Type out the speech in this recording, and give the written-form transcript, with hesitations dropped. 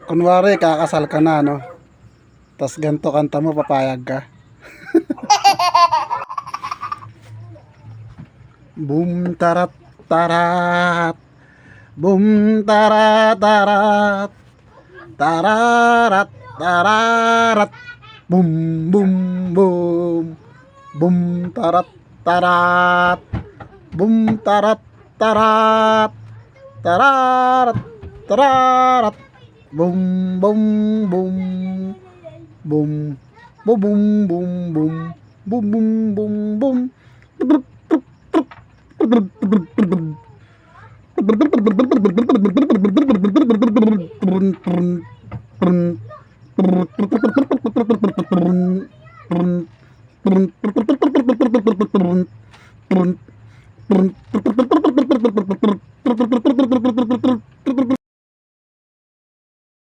Kunwari, kakasal ka na, no? Tas ganto kanta mo, papayag ka. Boom tarat tarat. Boom tarat tarat. Tararat tararat. Boom boom boom. Boom tarat tarat. Boom tarat tarat. Tararat tararat. Boom boom boom. Boom boom boom boom boom. Boom boom boom boom.